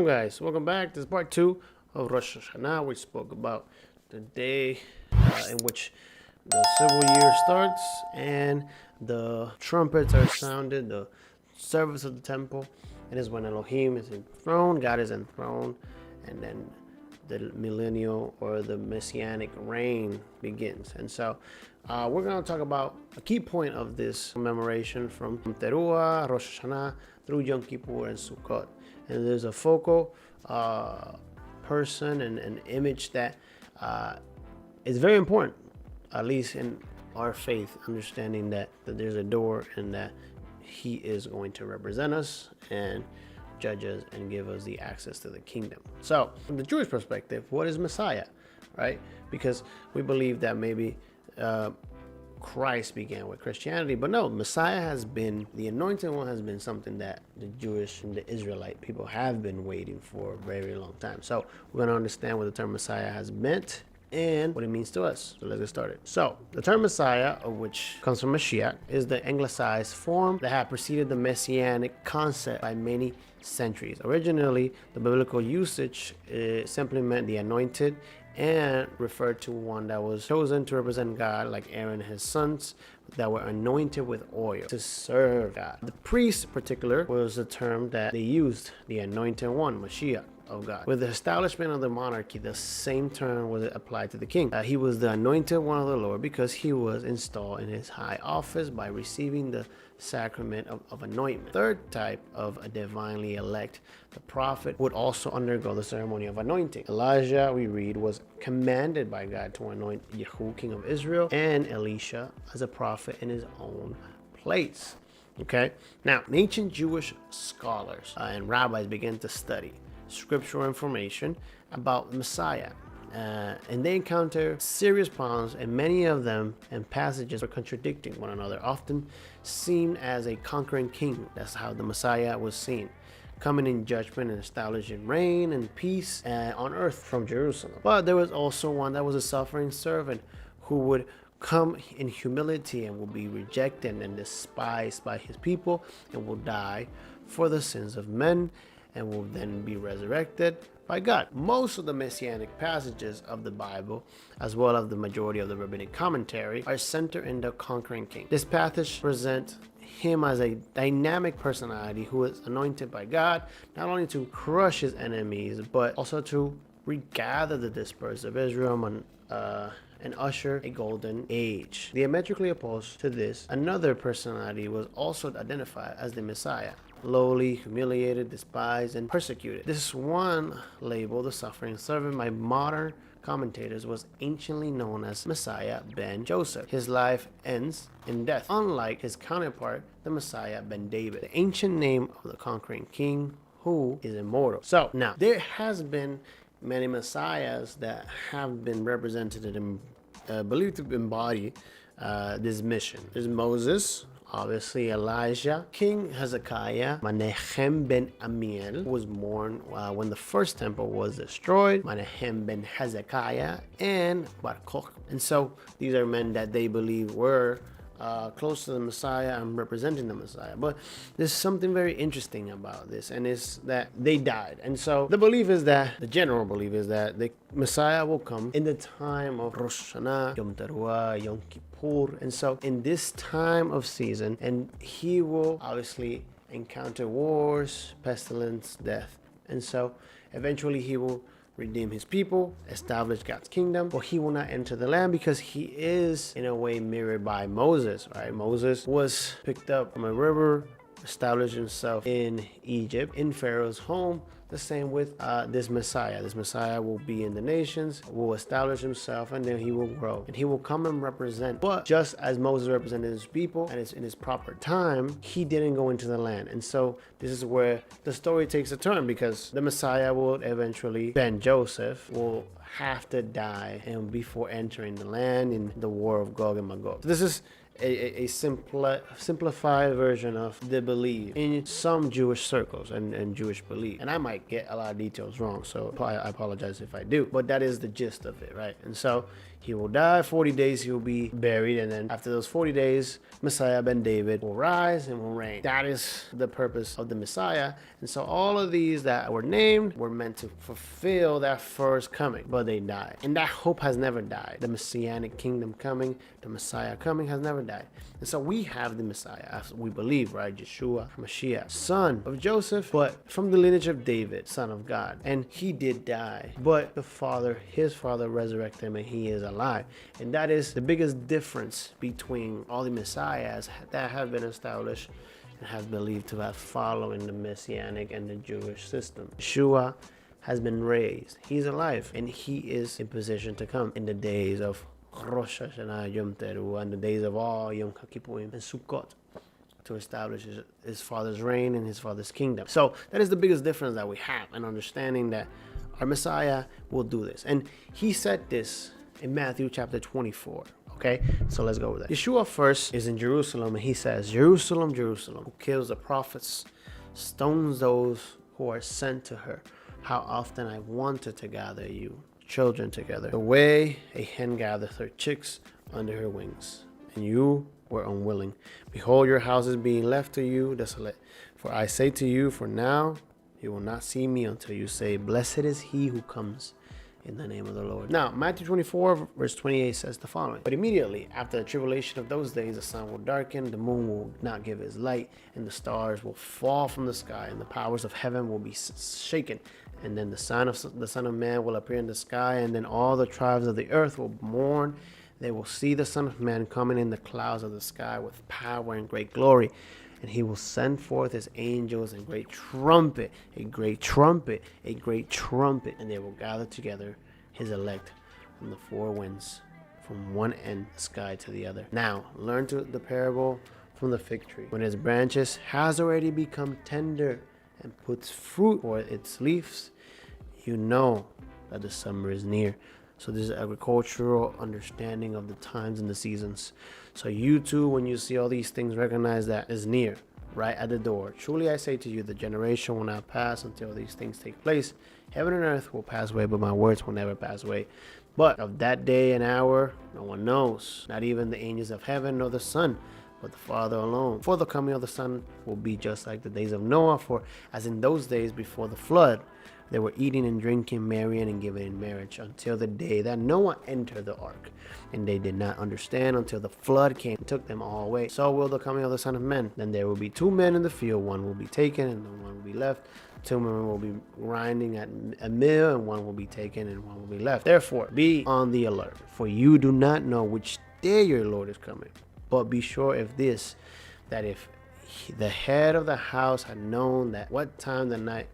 Shalom, guys. Welcome back. This is part 2 of Rosh Hashanah. We spoke about the day in which the civil year starts and the trumpets are sounded, the service of the temple. It is when Elohim is enthroned, God is enthroned, and then the millennial or the messianic reign begins. And so we're going to talk about a key point of this commemoration from Teruah, Rosh Hashanah, through Yom Kippur and Sukkot. And there's a focal person and an image that is very important, at least in our faith, understanding that there's a door and that he is going to represent us and judge us and give us the access to the kingdom. So from the Jewish perspective, what is Messiah, right? Because we believe that maybe Christ began with Christianity, but no, Messiah has been, the Anointed One has been something that the Jewish and the Israelite people have been waiting for a very long time. So we're going to understand what the term Messiah has meant and what it means to us. So let's get started. So the term Messiah, of which comes from Mashiach, is the anglicized form that had preceded the messianic concept by many centuries. Originally, the biblical usage simply meant the anointed and referred to one that was chosen to represent God, like Aaron and his sons, that were anointed with oil to serve God. The priest, in particular, was the term that they used, the Anointed One, Mashiach of God. With the establishment of the monarchy, the same term was applied to the king. He was the Anointed One of the Lord because he was installed in his high office by receiving the sacrament of anointment. Third type of a divinely elect, the prophet, would also undergo the ceremony of anointing. Elijah, we read, was commanded by God to anoint Yehoshua, king of Israel, and Elisha as a prophet in his own place. Okay, now ancient Jewish scholars and rabbis began to study scriptural information about the Messiah. And they encounter serious problems, and many of them and passages are contradicting one another, often seen as a conquering king. That's how the Messiah was seen, coming in judgment and establishing reign and peace on earth from Jerusalem. But there was also one that was a suffering servant who would come in humility and will be rejected and despised by his people and will die for the sins of men and will then be resurrected by God. Most of the messianic passages of the Bible, as well as the majority of the rabbinic commentary, are centered in the conquering king. This passage presents him as a dynamic personality who is anointed by God, not only to crush his enemies, but also to regather the dispersed of Israel and usher a golden age. Diametrically opposed to this, another personality was also identified as the Messiah. Lowly, humiliated, despised, and persecuted. This one, labeled the suffering servant by modern commentators, was anciently known as Messiah ben Joseph. His life ends in death, unlike his counterpart, the Messiah ben David, the ancient name of the conquering king who is immortal. So now, there has been many messiahs that have been represented and believed to embody this mission. There's Moses, obviously Elijah, King Hezekiah, Menahem ben Amiel, who was born when the first temple was destroyed, Menahem ben Hezekiah, and Barkoch. And so these are men that they believe were close to the Messiah and representing the Messiah. But there's something very interesting about this, and it's that they died. And so the general belief is that the Messiah will come in the time of Rosh Hashanah, Yom Teruah, Yom Kippur. And so in this time of season, and he will obviously encounter wars, pestilence, death. And so eventually he will redeem his people, establish God's kingdom, but he will not enter the land because he is in a way mirrored by Moses, right? Moses was picked up from a river, established himself in Egypt, in Pharaoh's home. The same with this Messiah. This Messiah will be in the nations, will establish himself, and then he will grow. And he will come and represent. But just as Moses represented his people and it's in his proper time, he didn't go into the land. And so this is where the story takes a turn, because the Messiah will eventually, Ben Joseph, will have to die and before entering the land in the war of Gog and Magog. So this is a simplified version of the belief in some Jewish circles and Jewish belief. And I might get a lot of details wrong, so I apologize if I do. But that is the gist of it, right? And so He will die, 40 days he will be buried, and then after those 40 days, Messiah ben David will rise and will reign. That is the purpose of the Messiah. And so all of these that were named were meant to fulfill that first coming, but they died. And that hope has never died. The Messianic kingdom coming, the Messiah coming has never died. And so we have the Messiah, as we believe, right? Yeshua HaMashiach, son of Joseph, but from the lineage of David, son of God. And he did die, but his father resurrected him, and he is alive. And that is the biggest difference between all the Messiahs that have been established and have believed to have following the Messianic and the Jewish system. Yeshua has been raised. He's alive, and he is in position to come in the days of Rosh, Hashanah, Teruah, and the days of all Yom Kippurim and Sukkot, to establish his father's reign and his father's kingdom. So that is the biggest difference that we have, and understanding that our Messiah will do this. And he said this in Matthew chapter 24. Okay, so let's go with that. Yeshua first is in Jerusalem, and he says, Jerusalem, Jerusalem, who kills the prophets, stones those who are sent to her. How often I wanted to gather you children together, the way a hen gathers her chicks under her wings, and you were unwilling. Behold, your house is being left to you desolate. For I say to you, for now you will not see me until you say, blessed is he who comes in the name of the Lord. Now, Matthew 24, verse 28 says the following. But immediately after the tribulation of those days, the sun will darken, the moon will not give its light, and the stars will fall from the sky, and the powers of heaven will be shaken. And then the Son of Man will appear in the sky, and then all the tribes of the earth will mourn. They will see the Son of Man coming in the clouds of the sky with power and great glory. And he will send forth his angels and great trumpet, a great trumpet, a great trumpet. And they will gather together his elect from the four winds, from one end of the sky to the other. Now, learn the parable from the fig tree. When its branches has already become tender and puts fruit for its leaves, you know that the summer is near. So this is agricultural understanding of the times and the seasons. So you too, when you see all these things, recognize that is near, right at the door. Truly I say to you, the generation will not pass until these things take place. Heaven and earth will pass away, but my words will never pass away. But of that day and hour, no one knows, not even the angels of heaven nor the Son, but the Father alone. For the coming of the Son will be just like the days of Noah, for as in those days before the flood, they were eating and drinking, marrying and giving in marriage, until the day that Noah entered the ark. And they did not understand until the flood came and took them all away. So will the coming of the Son of Man. Then there will be two men in the field, one will be taken and one will be left. Two men will be grinding at a mill, and one will be taken and one will be left. Therefore, be on the alert, for you do not know which day your Lord is coming. But be sure of this, that if the head of the house had known that what time the night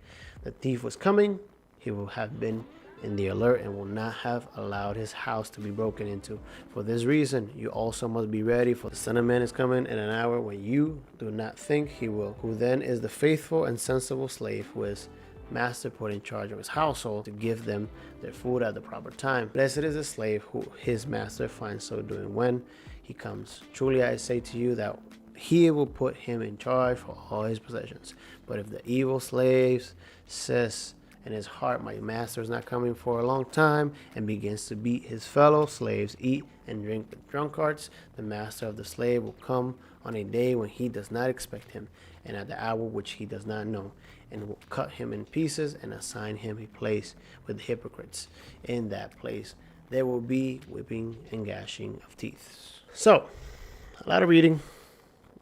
the thief was coming, he will have been in the alert and will not have allowed his house to be broken into. For this reason, you also must be ready, for the Son of Man is coming in an hour when you do not think he will. Who then is the faithful and sensible slave who his master put in charge of his household to give them their food at the proper time? Blessed is the slave who his master finds so doing when he comes. Truly I say to you that he will put him in charge for all his possessions. But if the evil slave says in his heart, my master is not coming for a long time, and begins to beat his fellow slaves, eat and drink with drunkards, the master of the slave will come on a day when he does not expect him, and at the hour which he does not know, and will cut him in pieces and assign him a place with hypocrites. In that place there will be whipping and gashing of teeth. So, a lot of reading,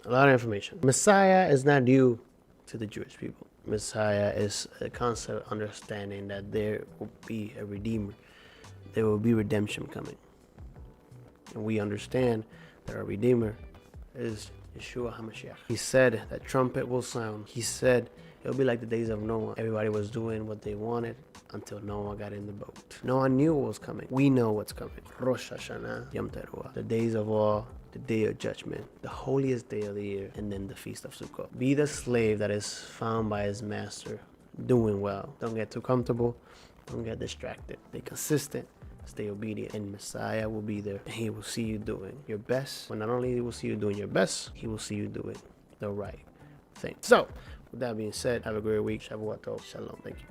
a lot of information. Messiah is not new to the Jewish people. Messiah is a concept understanding that there will be a redeemer. There will be redemption coming. And we understand that our redeemer is Yeshua HaMashiach. He said that trumpet will sound. He said it'll be like the days of Noah. Everybody was doing what they wanted until Noah got in the boat. Noah knew what was coming. We know what's coming. Rosh Hashanah, Teruah, the days of all, the day of judgment, the holiest day of the year, and then the feast of Sukkot. Be the slave that is found by his master, doing well. Don't get too comfortable. Don't get distracted. Stay consistent. Stay obedient. And Messiah will be there. And he will see you doing your best. But not only he will see you doing your best, he will see you doing the right thing. So, with that being said, have a great week. Shavuot Tov. Shalom. Thank you.